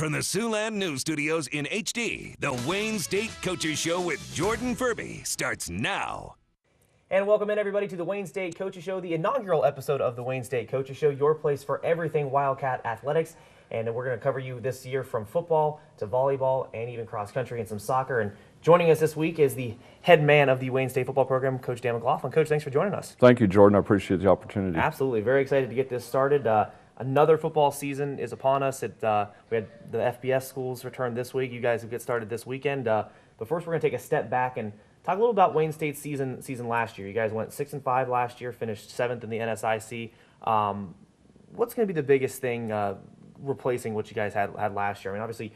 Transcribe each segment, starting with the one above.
From the Siouxland News Studios in HD, the Wayne State Coaches Show with Jordan Furby starts now. And welcome in, everybody, to the Wayne State Coaches Show, the inaugural episode of the Wayne State Coaches Show, your place for everything Wildcat athletics. And we're going to cover you this year from football to volleyball and even cross country and some soccer. And joining us this week is the head man of the Wayne State football program, Coach Dan McLaughlin. Coach, thanks for joining us. Thank you, Jordan. I appreciate the opportunity. Absolutely. Very excited to get this started. Another football season is upon us. We had the FBS schools return this week. You guys will get started this weekend. But first, we're going to take a step back and talk a little about Wayne State's season last year. You guys went 6-5 last year, finished 7th in the NSIC. What's going to be the biggest thing replacing what you guys had last year? I mean, obviously,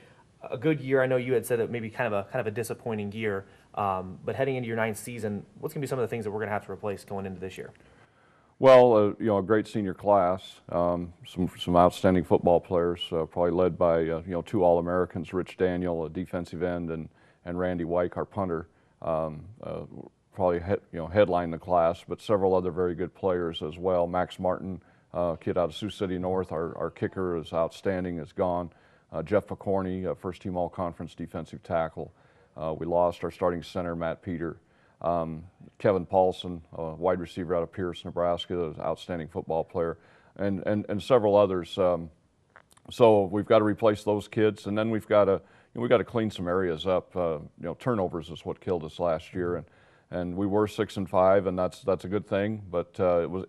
a good year. I know you had said that maybe kind of a disappointing year. But heading into your 9th season, what's going to be some of the things that we're going to have to replace going into this year? Well, a great senior class, some outstanding football players, probably led by 2 All-Americans, Rich Daniel, a defensive end, and Randy Wyke, our punter. Probably headline the class, but several other very good players as well. Max Martin, kid out of Sioux City North, our kicker is outstanding, is gone. Jeff Picorni, first-team All-Conference defensive tackle. We lost our starting center, Matt Peter. Kevin Paulson, wide receiver out of Pierce, Nebraska, outstanding football player, and several others. So we've got to replace those kids, and then we've got to clean some areas up. Turnovers is what killed us last year, and we were 6-5, and that's a good thing. But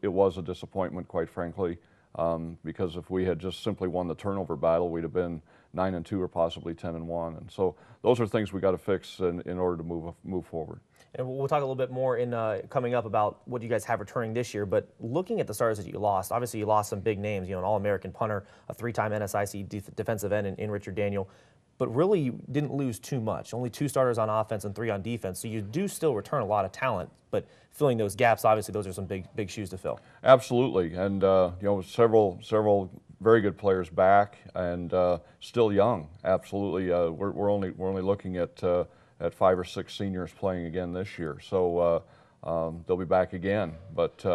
it was a disappointment, quite frankly, because if we had just simply won the turnover battle, we'd have been 9-2 or possibly 10-1. And so those are things we got to fix in order to move forward. And we'll talk a little bit more in coming up about what you guys have returning this year. But looking at the starters that you lost, obviously you lost some big names. An All-American punter, a 3-time NSIC defensive end in Richard Daniel. But really, you didn't lose too much. Only 2 starters on offense and 3 on defense. So you do still return a lot of talent. But filling those gaps, obviously, those are some big shoes to fill. Absolutely, and several very good players back and still young. Absolutely, we're only looking at 5 or 6 seniors playing again this year. So they'll be back again. But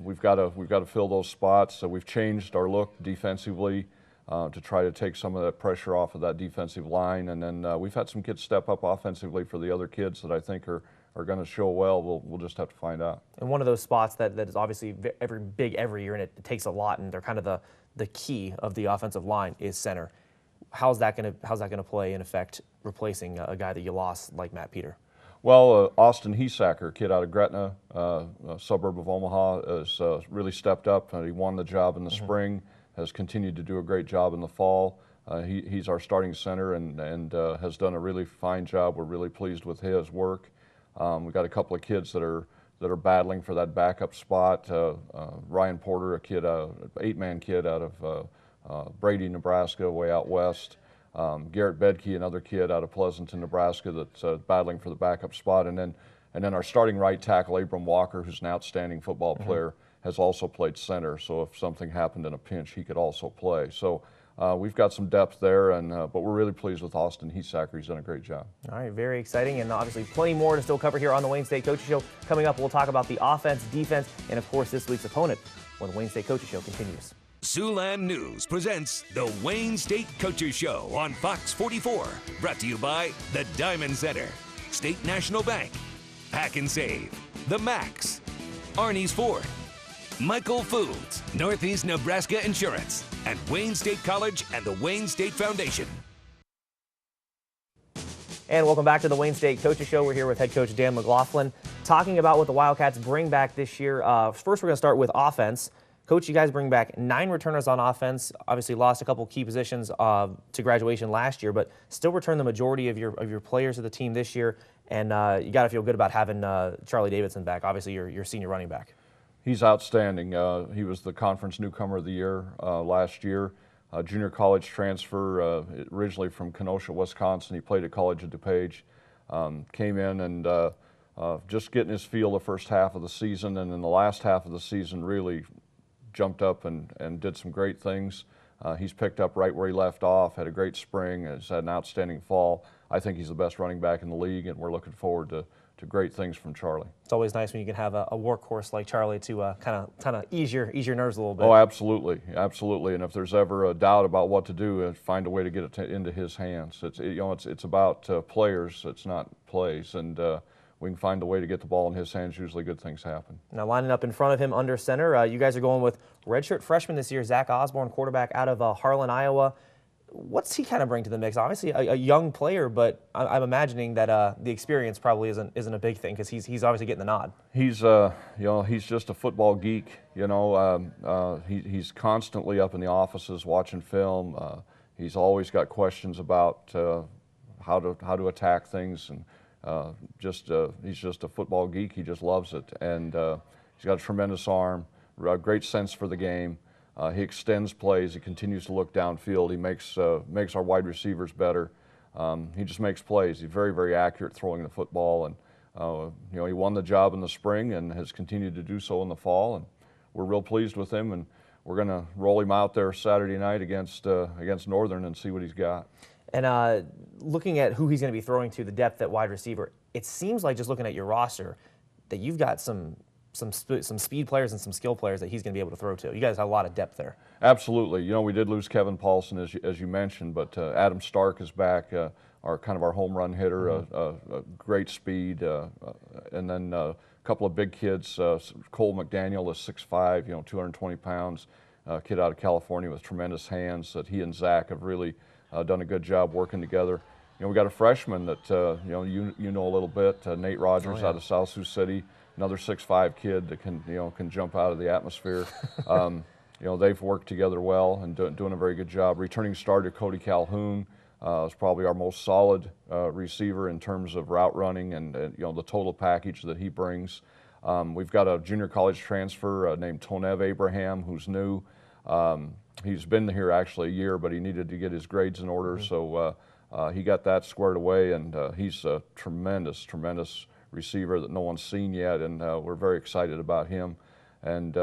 we've got to fill those spots. So we've changed our look defensively to try to take some of that pressure off of that defensive line, and then we've had some kids step up offensively for the other kids that I think are going to show well. We'll just have to find out. And one of those spots that is obviously every year, and it takes a lot, and they're kind of the key of the offensive line is center. How's that going to play in effect replacing a guy that you lost like Matt Peter? Well, Austin Hesacker, kid out of Gretna, a suburb of Omaha, has really stepped up. He won the job in the spring, has continued to do a great job in the fall. He's our starting center and has done a really fine job. We're really pleased with his work. We've got a couple of kids that are battling for that backup spot. Ryan Porter, a kid, 8-man kid out of Brady, Nebraska, way out west. Garrett Bedke, another kid out of Pleasanton, Nebraska, that's battling for the backup spot. And then our starting right tackle, Abram Walker, who's an outstanding football player, has also played center. So if something happened in a pinch, he could also play. So we've got some depth there, but we're really pleased with Austin Hesacker. He's done a great job. All right, very exciting, and obviously plenty more to still cover here on the Wayne State Coaches Show. Coming up, we'll talk about the offense, defense, and of course this week's opponent when the Wayne State Coaches Show continues. Siouxland News presents the Wayne State Coaches Show on Fox 44. Brought to you by the Diamond Center, State National Bank, Pack and Save, The Max, Arnie's Ford, Michael Foods, Northeast Nebraska Insurance, and Wayne State College and the Wayne State Foundation. And welcome back to the Wayne State Coaches Show. We're here with head coach Dan McLaughlin talking about what the Wildcats bring back this year. First, we're going to start with offense. Coach, you guys bring back 9 returners on offense. Obviously lost a couple key positions to graduation last year, but still return the majority of your players to the team this year. And you got to feel good about having Charlie Davidson back, obviously your senior running back. He's outstanding. He was the conference newcomer of the year last year. Junior college transfer, originally from Kenosha, Wisconsin. He played at College of DuPage. Came in and just getting his feel the first half of the season, and in the last half of the season really jumped up and did some great things. He's picked up right where he left off, had a great spring, has had an outstanding fall. I think he's the best running back in the league, and we're looking forward to great things from Charlie. It's always nice when you can have a workhorse like Charlie to kind of ease your nerves a little bit. Oh, absolutely, absolutely. And if there's ever a doubt about what to do, find a way to get it into his hands. It's about players. It's not plays, and we can find a way to get the ball in his hands. Usually, good things happen. Now, lining up in front of him under center, you guys are going with redshirt freshman this year, Zach Osborne, quarterback out of Harlan, Iowa. What's he kind of bring to the mix? Obviously, a young player, but I'm imagining that the experience probably isn't a big thing because he's obviously getting the nod. He's he's just a football geek. He's constantly up in the offices watching film. He's always got questions about how to attack things, and he's just a football geek. He just loves it, and he's got a tremendous arm, a great sense for the game. He extends plays. He continues to look downfield. He makes our wide receivers better. He just makes plays. He's very, very accurate throwing the football, and he won the job in the spring and has continued to do so in the fall. And we're real pleased with him, and we're going to roll him out there Saturday night against Northern and see what he's got. And looking at who he's going to be throwing to, the depth at wide receiver, it seems like just looking at your roster that you've got some speed players and some skill players that he's going to be able to throw to. You guys have a lot of depth there. Absolutely. We did lose Kevin Paulson, as you mentioned, but Adam Stark is back, our home run hitter, a great speed, and then a couple of big kids. Cole McDaniel is 6'5", 220 pounds, kid out of California with tremendous hands. That he and Zach have really done a good job working together. We got a freshman that you know a little bit, Nate Rogers out of South Sioux City. Another 6'5" kid that can jump out of the atmosphere. They've worked together well and doing a very good job. Returning starter Cody Calhoun is probably our most solid receiver in terms of route running and the total package that he brings. We've got a junior college transfer named Tonev Abraham, who's new. He's been here actually a year, but he needed to get his grades in order, so he got that squared away, and he's a tremendous receiver that no one's seen yet, and we're very excited about him. And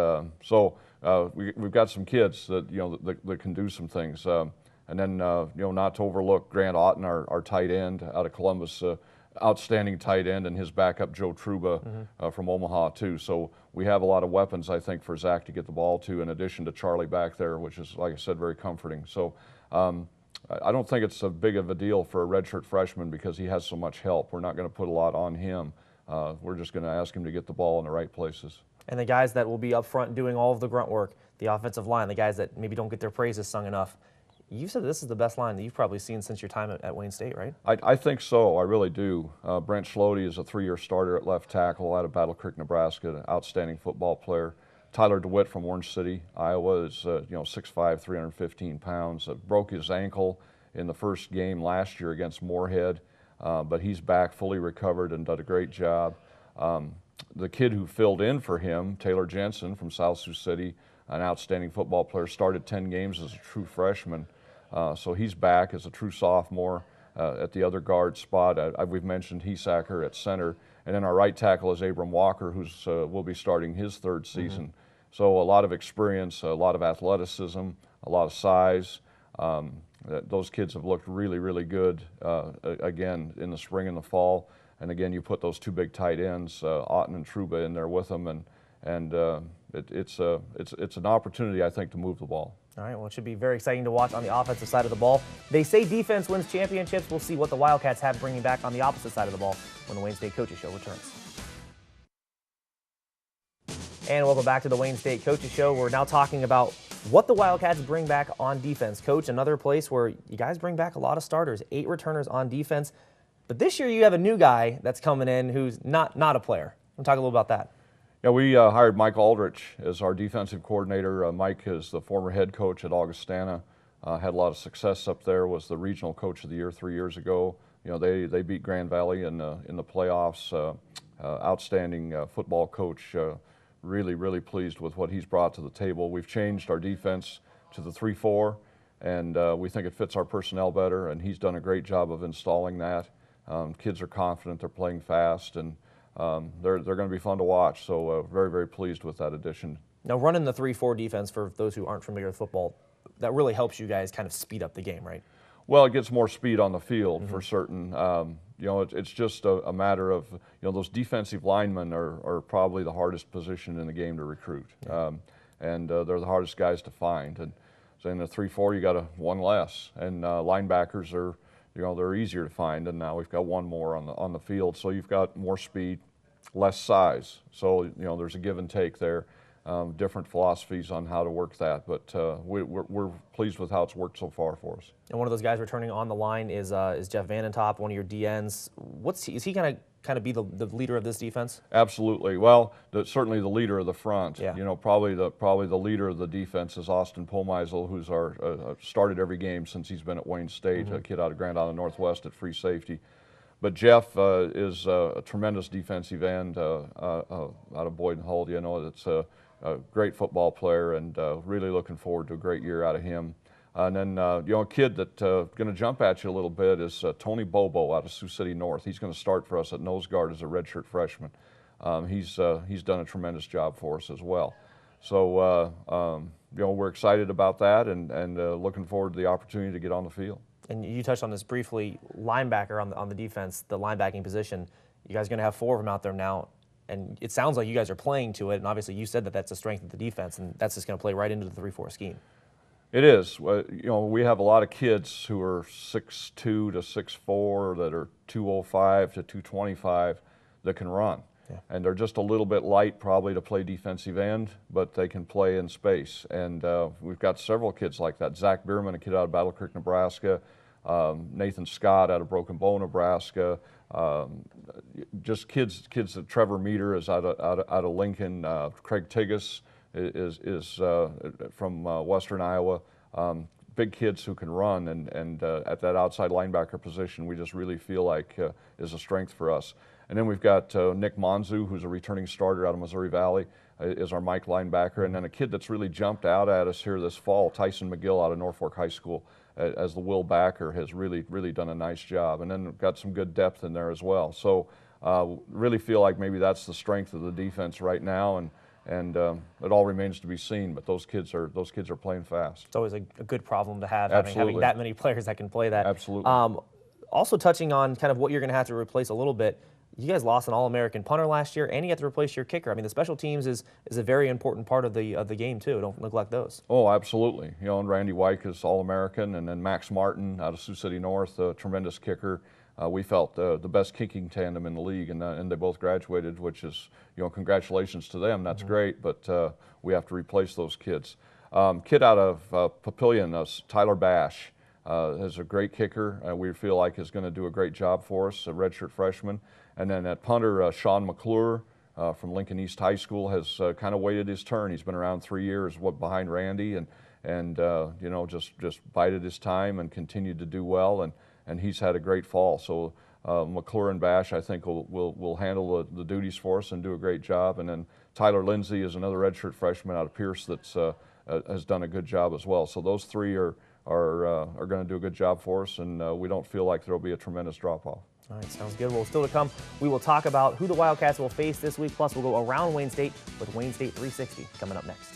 so we've got some kids that that can do some things. And then not to overlook Grant Otten, our tight end out of Columbus, outstanding tight end, and his backup Joe Truba from Omaha too. So we have a lot of weapons, I think, for Zach to get the ball to, in addition to Charlie back there, which is, like I said, very comforting. So I don't think it's a big of a deal for a redshirt freshman because he has so much help. We're not going to put a lot on him. We're just going to ask him to get the ball in the right places. And the guys that will be up front doing all of the grunt work, the offensive line, the guys that maybe don't get their praises sung enough. You said this is the best line that you've probably seen since your time at Wayne State, right? I think so. I really do. Brent Schlode is a 3-year starter at left tackle out of Battle Creek, Nebraska, an outstanding football player. Tyler DeWitt from Orange City, Iowa, is 6'5", 315 pounds. Broke his ankle in the first game last year against Moorhead, but he's back fully recovered and done a great job. The kid who filled in for him, Taylor Jensen from South Sioux City, an outstanding football player, started 10 games as a true freshman. So he's back as a true sophomore at the other guard spot. We've mentioned Hesacker at center. And then our right tackle is Abram Walker, who's will be starting his third season. So a lot of experience, a lot of athleticism, a lot of size. Those kids have looked really, really good, again, in the spring and the fall. And again, you put those two big tight ends, Otten and Truba, in there with them, and it's an opportunity, I think, to move the ball. All right, well, it should be very exciting to watch on the offensive side of the ball. They say defense wins championships. We'll see what the Wildcats have bringing back on the opposite side of the ball when the Wayne State Coaches Show returns. And welcome back to the Wayne State Coaches Show. We're now talking about what the Wildcats bring back on defense. Coach, another place where you guys bring back a lot of starters, 8 returners on defense. But this year you have a new guy that's coming in who's not a player. We'll talk a little about that. Yeah, we hired Mike Aldrich as our defensive coordinator. Mike is the former head coach at Augustana. Had a lot of success up there. Was the regional coach of the year 3 years ago. They beat Grand Valley in the playoffs. Outstanding football coach. Really pleased with what he's brought to the table. We've changed our defense to the 3-4, and we think it fits our personnel better. And he's done a great job of installing that. Kids are confident. They're playing fast, and they're going to be fun to watch. So very pleased with that addition. Now, running the 3-4 defense, for those who aren't familiar with football, that really helps you guys kind of speed up the game, right? Well, it gets more speed on the field for certain. You know, it's just a matter of, you know, those defensive linemen are probably the hardest position in the game to recruit. Yeah. They're the hardest guys to find. And so in the 3-4, you got one less. And linebackers are, you know, they're easier to find. And now we've got one more on the field. So you've got more speed, less size. So, you know, there's a give and take there. Different philosophies on how to work that, but we're pleased with how it's worked so far for us. And one of those guys returning on the line is Jeff Vanentop, one of your DNs. Is he going to kind of be the leader of this defense? Absolutely. Well, certainly the leader of the front. Yeah. You know, probably the leader of the defense is Austin Pomeisel, who's started every game since he's been at Wayne State, a kid out of Grand Island Northwest at free safety. But Jeff is a tremendous defensive end out of Boyden Hull. You know, it's a great football player, and really looking forward to a great year out of him. And then, you know, a kid that's going to jump at you a little bit is Tony Bobo out of Sioux City North. He's going to start for us at nose guard as a redshirt freshman. He's done a tremendous job for us as well. So, you know, we're excited about that and looking forward to the opportunity to get on the field. And you touched on this briefly, linebacker on the defense, the linebacking position. You guys are going to have 4 of them out there now. And it sounds like you guys are playing to it, and obviously you said that that's a strength of the defense, and that's just going to play right into the 3-4 scheme. It is. You know, we have a lot of kids who are 6'2" to 6'4", that are 205 to 225 that can run. Yeah. And they're just a little bit light probably to play defensive end, but they can play in space. And we've got several kids like that. Zach Bierman, a kid out of Battle Creek, Nebraska. Nathan Scott out of Broken Bow, Nebraska. Just kids that Trevor Meter is out of Lincoln. Craig Tigas is from Western Iowa. Big kids who can run, and at that outside linebacker position, we just really feel like is a strength for us. And then we've got Nick Monzu, who's a returning starter out of Missouri Valley, is our Mike linebacker. And then a kid that's really jumped out at us here this fall, Tyson McGill out of Norfolk High School, as the will backer, has really done a nice job. And then we've got some good depth in there as well. So really feel like maybe that's the strength of the defense right now, and it all remains to be seen. But those kids are playing fast. It's always a good problem to have, Absolutely. having that many players that can play that. Absolutely. Also touching on kind of what you're going to have to replace a little bit. You guys lost an All-American punter last year, and you have to replace your kicker. I mean, the special teams is a very important part of the game too. Don't neglect those. Oh, absolutely. You know, and Randy Wyke is All-American, and then Max Martin out of Sioux City North, a tremendous kicker. We felt the best kicking tandem in the league, and they both graduated, which is, you know, congratulations to them. That's great, but we have to replace those kids. Kid out of Papillion, Tyler Bash, is a great kicker. We feel like is going to do a great job for us, a redshirt freshman. And then at punter, Sean McClure from Lincoln East High School has kind of waited his turn. He's been around 3 years behind Randy, and you know, just bided his time and continued to do well, and he's had a great fall. So McClure and Bash, I think, will handle the duties for us and do a great job. And then Tyler Lindsay is another redshirt freshman out of Pierce that's has done a good job as well. So those 3 are going to do a good job for us, and we don't feel like there will be a tremendous drop-off. All right, sounds good. Well, still to come, we will talk about who the Wildcats will face this week, plus we'll go around Wayne State with Wayne State 360 coming up next.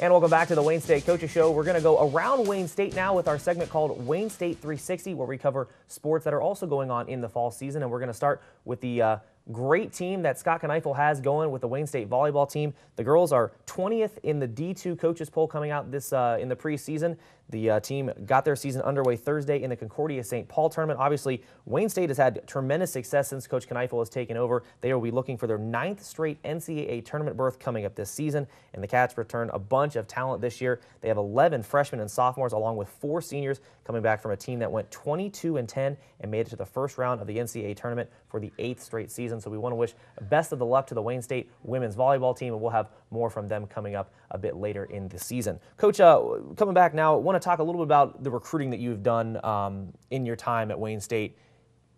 And welcome back to the Wayne State Coaches Show. We're going to go around Wayne State now with our segment called Wayne State 360, where we cover sports that are also going on in the fall season. And we're going to start with the great team that Scott Kneifel has going with the Wayne State volleyball team. The girls are 20th in the D2 coaches poll coming out this in the preseason. The team got their season underway Thursday in the Concordia St. Paul tournament. Obviously, Wayne State has had tremendous success since Coach Kneifel has taken over. They will be looking for their 9th straight NCAA tournament berth coming up this season, and the Cats return a bunch of talent this year. They have 11 freshmen and sophomores, along with 4 seniors, coming back from a team that went 22-10 and made it to the first round of the NCAA tournament for the 8th straight season. So we want to wish best of the luck to the Wayne State women's volleyball team, and we'll have more from them coming up a bit later in the season. Coach, coming back now, I want to talk a little bit about the recruiting that you've done in your time at Wayne State.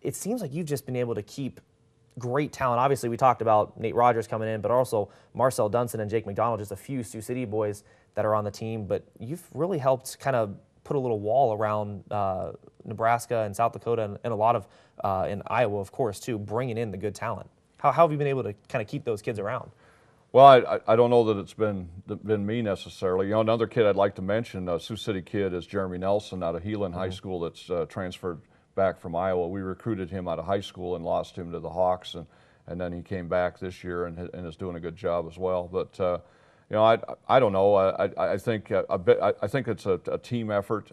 It seems like you've just been able to keep great talent. Obviously, we talked about Nate Rogers coming in, but also Marcel Dunson and Jake McDonald, just a few Sioux City boys that are on the team. But you've really helped kind of put a little wall around Nebraska and South Dakota and a lot of, in Iowa, of course, too, bringing in the good talent. How have you been able to kind of keep those kids around? Well, I don't know that it's been me necessarily. Another kid I'd like to mention, Sioux City kid, is Jeremy Nelson out of Heelan High School that's transferred back from Iowa. We recruited him out of high school and lost him to the Hawks, and then he came back this year and is doing a good job as well. But I don't know. I think I think it's a team effort.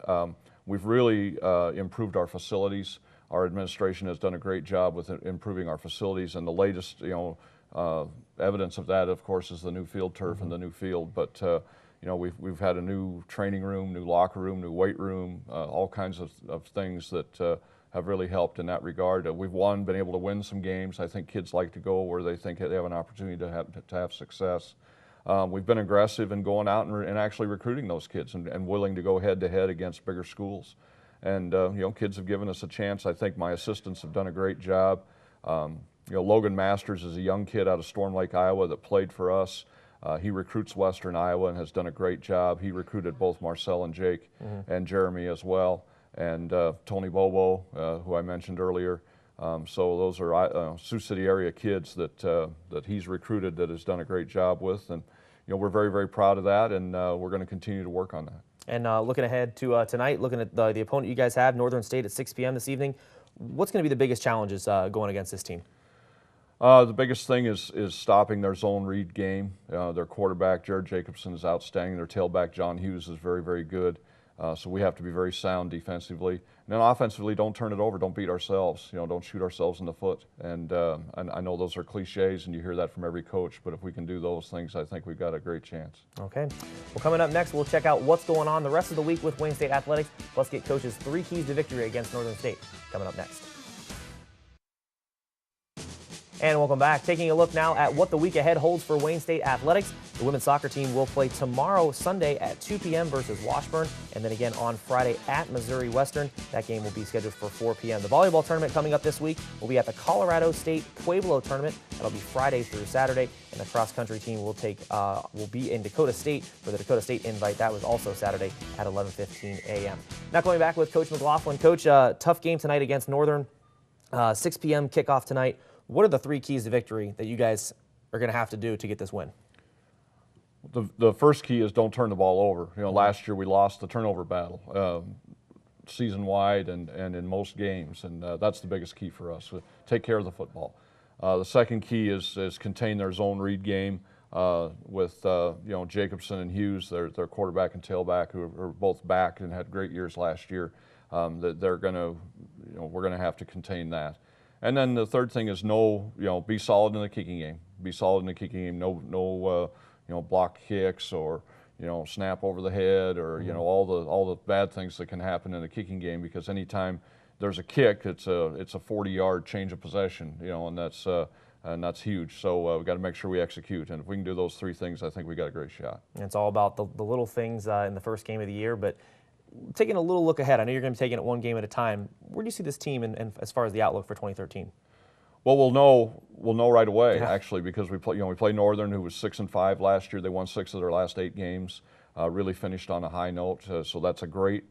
We've really improved our facilities. Our administration has done a great job with improving our facilities, and the latest, evidence of that, of course, is the new field turf and the new field. But we've had a new training room, new locker room, new weight room, all kinds of things that have really helped in that regard. We've been able to win some games. I think kids like to go where they think they have an opportunity to have success. We've been aggressive in going out and actually recruiting those kids and willing to go head-to-head against bigger schools. And kids have given us a chance. I think my assistants have done a great job. Logan Masters is a young kid out of Storm Lake, Iowa that played for us. He recruits Western Iowa and has done a great job. He recruited both Marcel and Jake and Jeremy as well, and Tony Bobo, who I mentioned earlier. So those are Sioux City area kids that he's recruited that has done a great job with, and we're very, very proud of that, and we're going to continue to work on that. And looking ahead to tonight, looking at the opponent you guys have, Northern State at 6 p.m. this evening, what's going to be the biggest challenges going against this team? The biggest thing is stopping their zone read game. Their quarterback, Jared Jacobson, is outstanding. Their tailback, John Hughes, is very, very good. So we have to be very sound defensively. And then offensively, don't turn it over. Don't beat ourselves. Don't shoot ourselves in the foot. And I know those are cliches, and you hear that from every coach. But if we can do those things, I think we've got a great chance. Okay. Well, coming up next, we'll check out what's going on the rest of the week with Wayne State Athletics. Plus, get Coach's 3 keys to victory against Northern State. Coming up next. And welcome back. Taking a look now at what the week ahead holds for Wayne State Athletics. The women's soccer team will play tomorrow, Sunday at 2 p.m. versus Washburn, and then again on Friday at Missouri Western. That game will be scheduled for 4 p.m. The volleyball tournament coming up this week will be at the Colorado State Pueblo tournament. That'll be Friday through Saturday, and the cross-country team will be in Dakota State for the Dakota State invite. That was also Saturday at 11:15 a.m. Now going back with Coach McLaughlin. Coach, tough game tonight against Northern. 6 p.m. kickoff tonight. What are the 3 keys to victory that you guys are going to have to do to get this win? The first key is don't turn the ball over. Last year we lost the turnover battle season-wide and in most games, and that's the biggest key for us. Take care of the football. The second key is contain their zone read game with Jacobson and Hughes, their quarterback and tailback, who are both back and had great years last year. That we're going to have to contain that. And then the third thing is be solid in the kicking game. Be solid in the kicking game. No block kicks or snap over the head or all the bad things that can happen in a kicking game, because anytime there's a kick, it's a 40-yard change of possession. And that's huge. So we've got to make sure we execute. And if we can do those 3 things, I think we got a great shot. And it's all about the little things in the first game of the year, but. Taking a little look ahead, I know you're going to be taking it one game at a time. Where do you see this team and as far as the outlook for 2013? Well, we'll know right away, actually, because we play Northern, who was 6-5 last year. They won 6 of their last 8 games. Really finished on a high note. So that's a great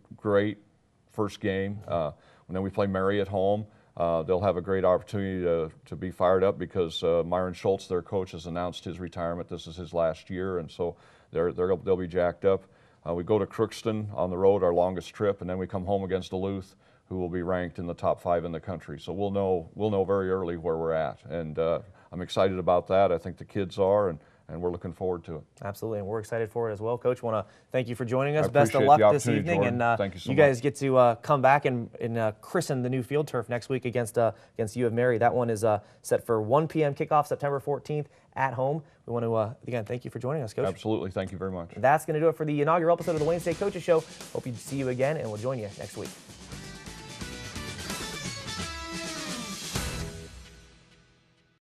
first game. And then we play Mary at home. They'll have a great opportunity to be fired up because Myron Schultz, their coach, has announced his retirement. This is his last year, and so they'll be jacked up. We go to Crookston on the road, our longest trip, and then we come home against Duluth, who will be ranked in the top 5 in the country. So we'll know very early where we're at, and I'm excited about that. I think the kids are, and we're looking forward to it. Absolutely, and we're excited for it as well. Coach, want to thank you for joining us. Best of luck this evening, Jordan. And thank you so you guys much. Get to come back and christen the new field turf next week against U of Mary. That one is set for 1 p.m. kickoff, September 14th at home. We want to again thank you for joining us, Coach. Absolutely, thank you very much. That's going to do it for the inaugural episode of the Wayne State Coaches Show. Hope to see you again, and we'll join you next week.